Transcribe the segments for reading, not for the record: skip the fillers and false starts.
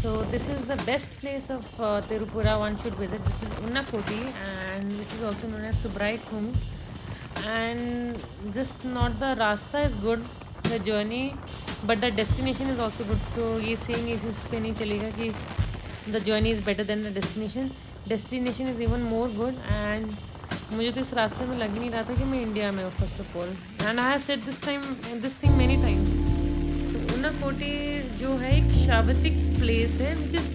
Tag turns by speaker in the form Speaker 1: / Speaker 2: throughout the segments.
Speaker 1: So this is the best place of Tirupura one should visit. This is Unnakoti, and which is also known as Subrai Khum. And just not the rasta is good, the journey, but the destination is also good. So ये saying इस पे नहीं चलेगा कि the journey is better than the destination. Destination is even more good. And मुझे तो इस रास्ते में लग ही नहीं रहा था कि मैं इंडिया में हूँ first of all. And I have said this thing many times. Unakoti जो है एक शाबतिक प्लेस है which is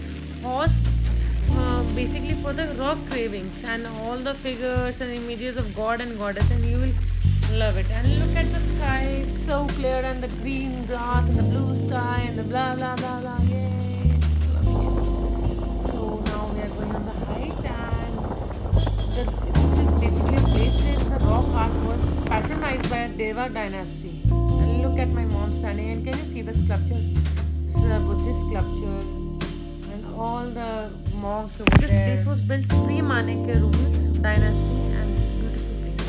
Speaker 1: host basically for the rock cravings and all the figures and images of god and goddess, and you will love it. And look at the sky, so clear, and the green grass and the blue sky and the blah blah blah blah. Yay, it's lovely. So now we are going on the height, and this is basically a place where the rock art was patronized by a Deva dynasty. And look at my mom standing, and can you see the sculpture? It's a Buddhist sculpture and all the monks over there. This place was built pre-Manekya rules dynasty, and it's a beautiful place.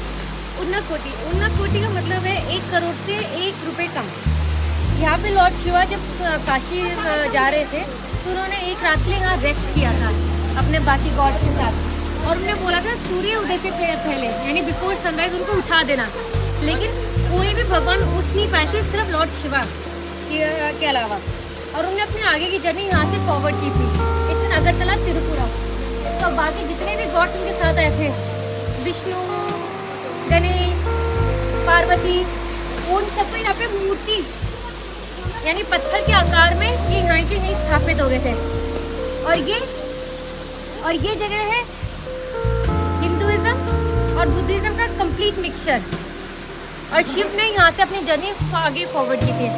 Speaker 2: उन्नाकोटी का मतलब है 1 करोड़ से 1 रुपए कम. यहाँ पे Lord Shiva जब काशी जा रहे थे तो उन्होंने एक रात के लिए यहाँ रेस्ट किया था अपने बाकी गॉड के साथ, और उन्होंने बोला था सूर्य उदय से पहले यानी बिफोर सनराइज उनको उठा देना. लेकिन कोई भी भगवान उठ नहीं पाए थे, सिर्फ लॉर्ड शिवा के अलावा. और उन्होंने अपने आगे की जर्नी यहाँ से फॉरवर्ड की थी. It's in Agartala Tripura. तो बाकी जितने भी गॉड्स उनके साथ आए थे, विष्णु, गणेश, पार्वती, उन सबको यहाँ पे मूर्ति यानी पत्थर के आकार में ये यहाँ के यहीं स्थापित हो गए थे. और ये जगह है हिंदुइज्म और बुद्धिज्म का कंप्लीट मिक्सचर. और शिव ने यहाँ से अपनी जर्नी आगे फॉरवर्ड की थी.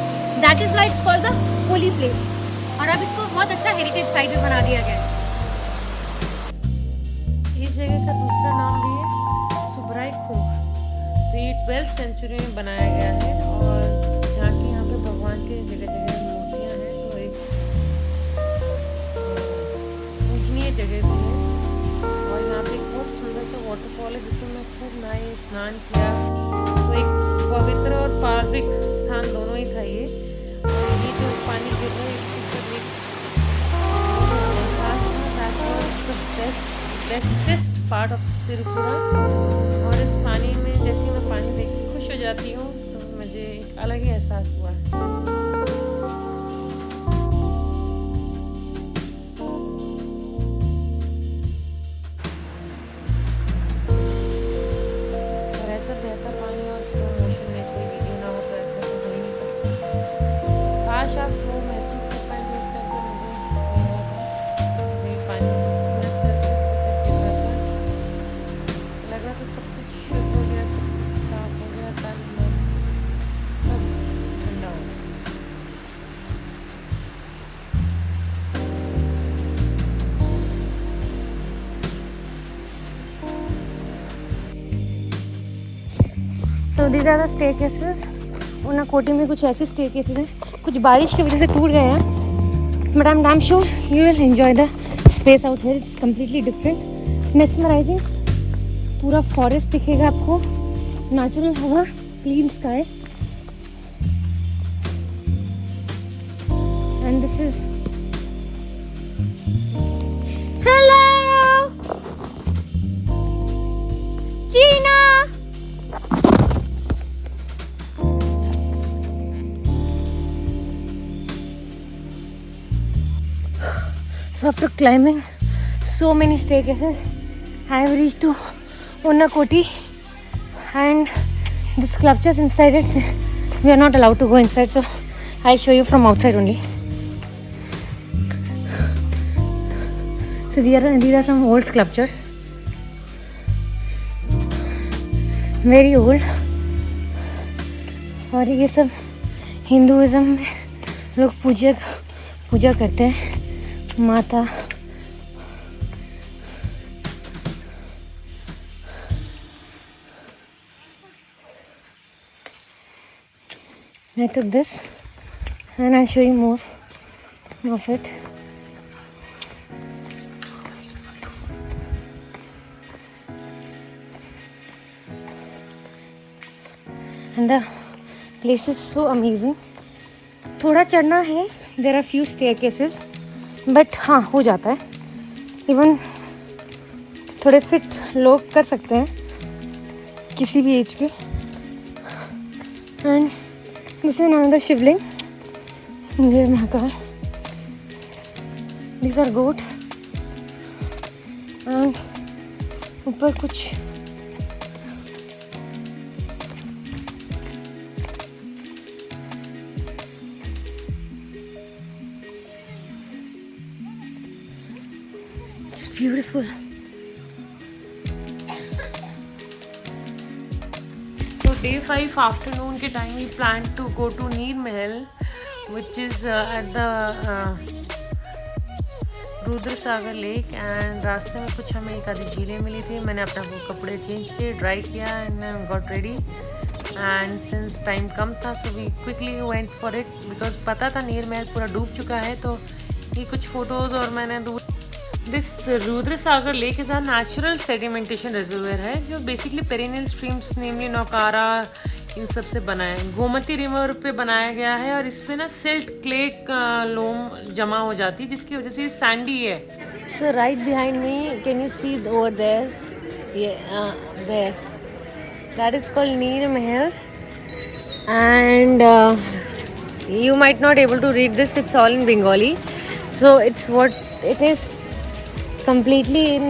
Speaker 2: That is why it's called the holy place. और अब इसको बहुत अच्छा हेरिटेज साइट भी बना दिया गया है.
Speaker 1: इस जगह का दूसरा नाम भी है सुब्राई खूह. तो ये 12th सेंचुरी में बनाया गया है, और जहाँ की यहाँ पे भगवान के जगह जगह मूर्तियाँ हैं. तो एक पूजनीय जगह भी है. और यहाँ पे एक बहुत सुंदर सा वाटरफॉल है जिसमें मैं खूब नहाई, स्नान किया. तो एक पवित्र और पार्विक स्थान दोनों ही था ये. और ये जो पानी गिर रहा है इसके ऊपर एक एहसास था. That was the best part of Tripura. और इस पानी में जैसे मैं पानी देख के खुश हो जाती हूँ तो मुझे एक अलग ही एहसास हुआ है. बहता पानी और स्लो मोशन में कोई वीडियो ना हो तो ऐसा तो हो ही नहीं सकता. काश आप वो महसूस कर पाए जो उस टाइम पे मुझे हो रहा था. मुझे पानी पूरा सर से ऊपर तक गिर रहा था. लग रहा था सब कुछ शुद्ध हो गया, सब कुछ साफ हो गया, तन मन सब ठंडा हो गया.
Speaker 2: So these are the staircases. उन्नाकोटी में कुछ ऐसे staircases हैं, कुछ बारिश की वजह से टूट गए हैं. But I'm damn sure you will enjoy the space out here. It's completely different, mesmerizing. पूरा forest दिखेगा आपको, natural हवा, clean sky. And this is hello, Gina. So after climbing so many staircases, I have reached to Unnakoti, and the sculptures inside it, we are not allowed to go inside, so I'll show you from outside only. So these are some old sculptures, very old. और ये सब Hinduism में लोग पूजा करते हैं माता. I took this and I'll show you more of it. And the place is so amazing. थोड़ा चढ़ना है. There are few staircases. But हाँ हो जाता है, इवन थोड़े फिट लोग कर सकते हैं किसी भी एज के। And this is another Shivling, जय Mahakal. These are goat and ऊपर कुछ it's beautiful.
Speaker 1: So day 5 afternoon के time we plan to go to Neer Mahal, which is at the Rudra Sagar lake. And रास्ते में कुछ हमें एक आधी झीलें मिली थी, मैंने अपना वो कपड़े चेंज किए, ड्राई किया and got ready. And since time कम था so we quickly went for it, because पता था नीर महल पूरा डूब चुका है। तो ये कुछ फ़ोटोज़ और मैंने this Rudra Sagar lake is a natural sedimentation reservoir है, जो बेसिकली पेरिनियल स्ट्रीम्स नेमली नौकारा इन सब से बना है। गोमती रिवर पे बनाया गया है और इसमें ना सिल्ट क्ले लोम जमा हो जाती है, जिसकी वजह से ये सैंडी है।
Speaker 2: So right behind me, can you see over there? Yeah, there. That is called Neer Mahal, and you might not able to read this. It's all in Bengali, so it's what it is. Completely in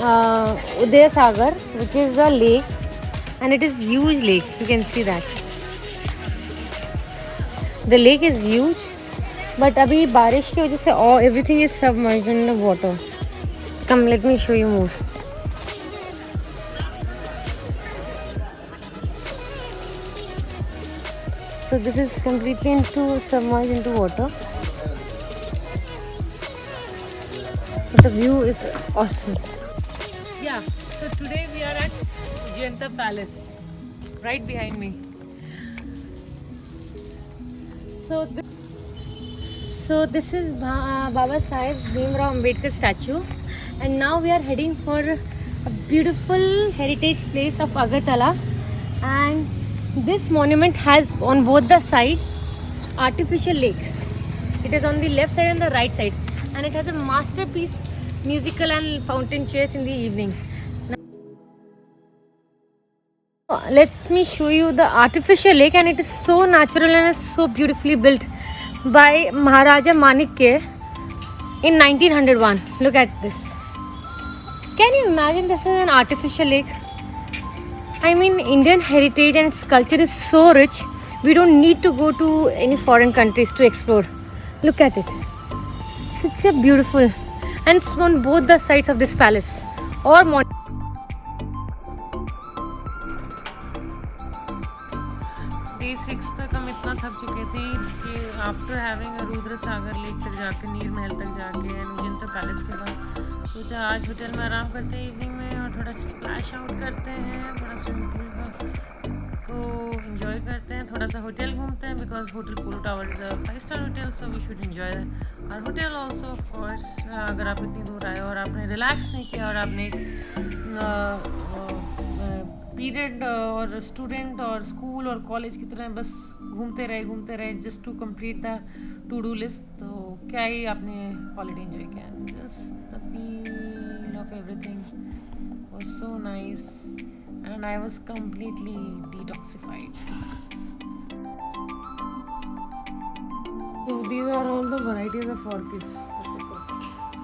Speaker 2: Udaya Sagar, which is a lake, and it is huge lake. You can see that. The lake is huge, but अभी बारिश की वजह से all everything is submerged in the water. Come, let me show you more. So this is completely submerged into water. The view is awesome.
Speaker 1: Yeah, so today we are at Jayanta Palace, right behind me.
Speaker 2: So this is Baba Saheb Bhimrao Ambedkar statue, and now we are heading for a beautiful heritage place of Agartala. And this monument has on both the side artificial lake. It is on the left side and the right side, and it has a masterpiece musical and fountain chairs in the evening. Now, let me show you the artificial lake, and it is so natural and it's so beautifully built by Maharaja Manikya in 1901. Look at this. Can you imagine this is an artificial lake? I mean, Indian heritage and its culture is so rich. We don't need to go to any foreign countries to explore. Look at it. Such a beautiful, and it's on both the sides of this palace or
Speaker 1: day 6 तक हम इतना थक चुके थे कि after having Rudra सागर lake तक जाके नीर महल तक जाके एंड उजंता पैलेस के बाद सोचा आज होटल में आराम करते हैं इवनिंग में और थोड़ा स्प्लैश आउट करते हैं, थोड़ा स्विमिंग पूल को एंजॉय करते हैं, थोड़ा सा होटल घूमते हैं, because hotel Polo Tower is a 5-star hotel, so we should enjoy और होटल ऑल्सो ऑफ कोर्स। अगर आप इतनी दूर आए और आपने रिलैक्स नहीं किया और आपने पीरियड और स्टूडेंट और स्कूल और कॉलेज की तरह बस घूमते रहे just to complete the to do list, तो क्या ही आपने हॉलीडे एंजॉय किया। Just the feel of everything was so nice and I was completely detoxified. So these are all the varieties of orchids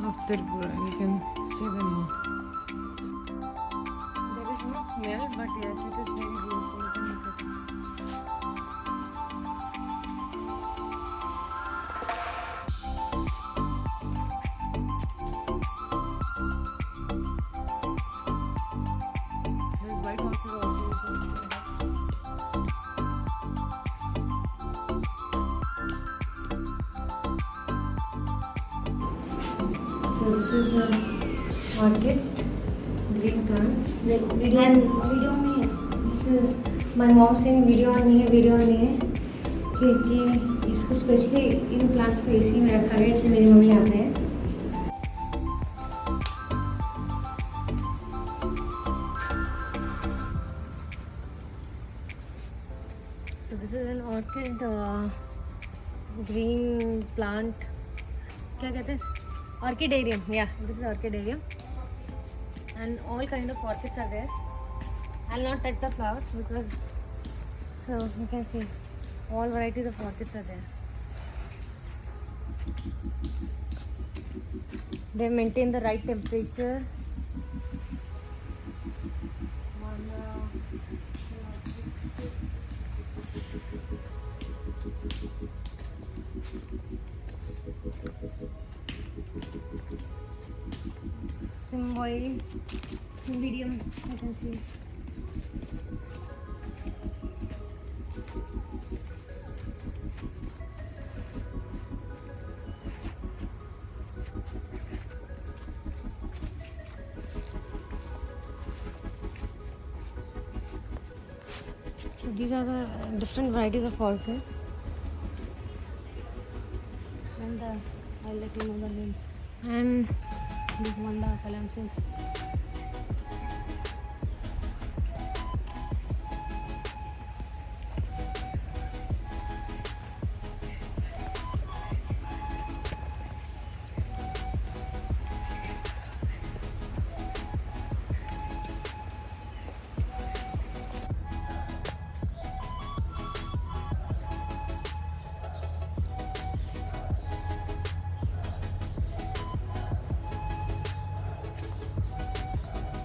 Speaker 1: of Tripura. You can see them here. Smell, but yes, it is very beautiful. You can look at it. There is white orchid also.
Speaker 2: So this is the orchid. Green plants. Video में है. This is my mom saying video on नहीं है क्योंकि इसको specially in plants को AC में रखा गया, इसलिए मेरी मम्मी यहाँ पे है। So this is an orchid green plant क्या कहते हैं, orchidarium. Yeah, this is orchidarium, and all kind of orchids are there. I'll not touch the flowers because, so you can see all varieties of orchids are there. They maintain the right temperature. Symbioid, Cymbidium, you can see. So these are the different varieties of orchid. And I'll let you know the name. And this Vanda Calypsis.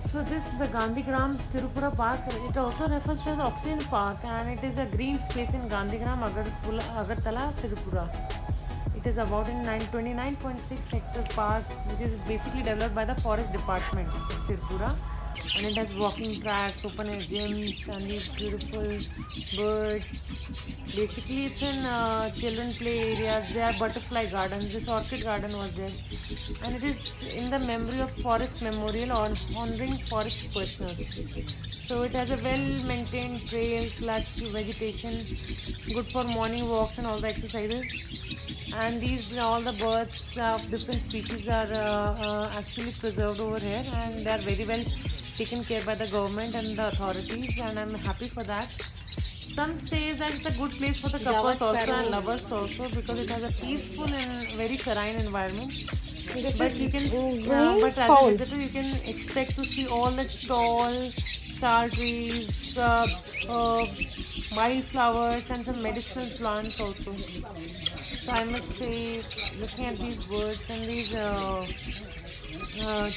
Speaker 1: So this the Gandhigram Tirupura Park. It also refers to the Oxygen Park, and it is a green space in Gandhigram, Agartala, Tirupura. It is about in 29.6 hectare park, which is basically developed by the Forest Department of Tirupura, and it has walking tracks, open air gyms, and these beautiful birds. Basically, it's in children play areas. There are butterfly gardens. This orchid garden was there, and it is in the memory of Forest Memorial on honoring forest personals. So it has a well-maintained trail slash vegetation, good for morning walks and all the exercises. And these all the birds of different species are actually preserved over here, and they are very well taken care by the government and the authorities. And I'm happy for that. Some say that it's a good place for the couples also and lovers also, because it has a peaceful and very serene environment. But you can, but as a visitor, you can expect to see all the tall star trees, wildflowers, and some medicinal plants also. So I must say, looking at these birds and these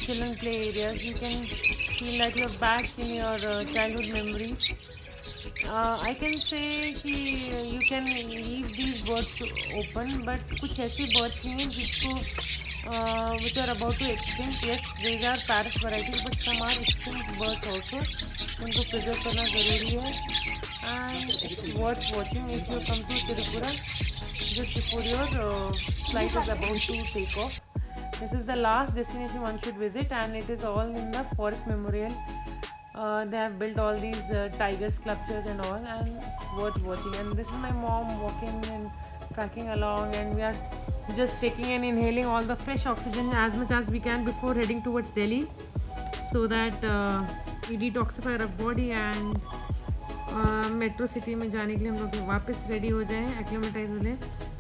Speaker 1: children play areas, you can feel like you're back in your childhood memories. I can say कि you can leave these birds open, but कुछ ऐसी birds नहीं हैं जिसको which are about to extinct. Yes, these are parrot varieties, but some are extinct birds also. उनको preserve करना ज़रूरी है, and it's worth watching if you come to Tirupura just before your flight is about to take off. This is the last destination one should visit, and it is all in the Forest Memorial. They have built all these tiger sculptures and all, and it's worth watching. And this is my mom walking and tracking along, and we are just taking and inhaling all the fresh oxygen as much as we can before heading towards Delhi, so that we detoxify our body and metro city में जाने के लिए हम लोग वापस ready हो जाएं, acclimatise हो लें.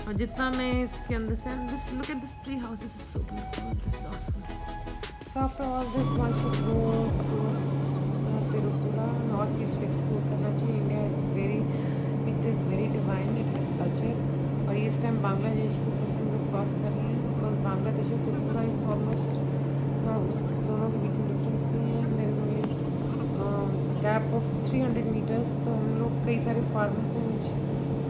Speaker 1: और जितना मैं इसके अंदर से, this look at this tree house, this is so beautiful, this is awesome. So after all this one should go towards Tripura. North east को एक्सप्लोर करना चाहिए. India it is very divine, it has culture. और इस time Bangladesh को बस हम लोग cross कर रहे हैं, बिकॉज बांग्लादेश और त्रिपुरा इट्स ऑलमोस्ट उस दोनों के बीच में डिफरेंस नहीं है. There is only gap of 300 meters. तो हम लोग कई सारे फार्मर्स हैं which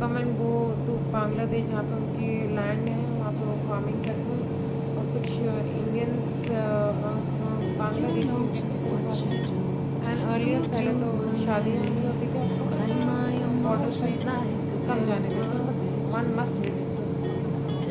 Speaker 1: come and go to Bangladesh, जहाँ पे उनकी लैंड है, वहाँ पे वो फार्मिंग करते हैं. और कुछ इंडियंस बांग्लादेश में. एंड अर्लियर पहले तो शादियाँ नहीं होती थी, अब तो बॉर्डर से कम जाने देते हैं, बट वन मस्ट विजिट.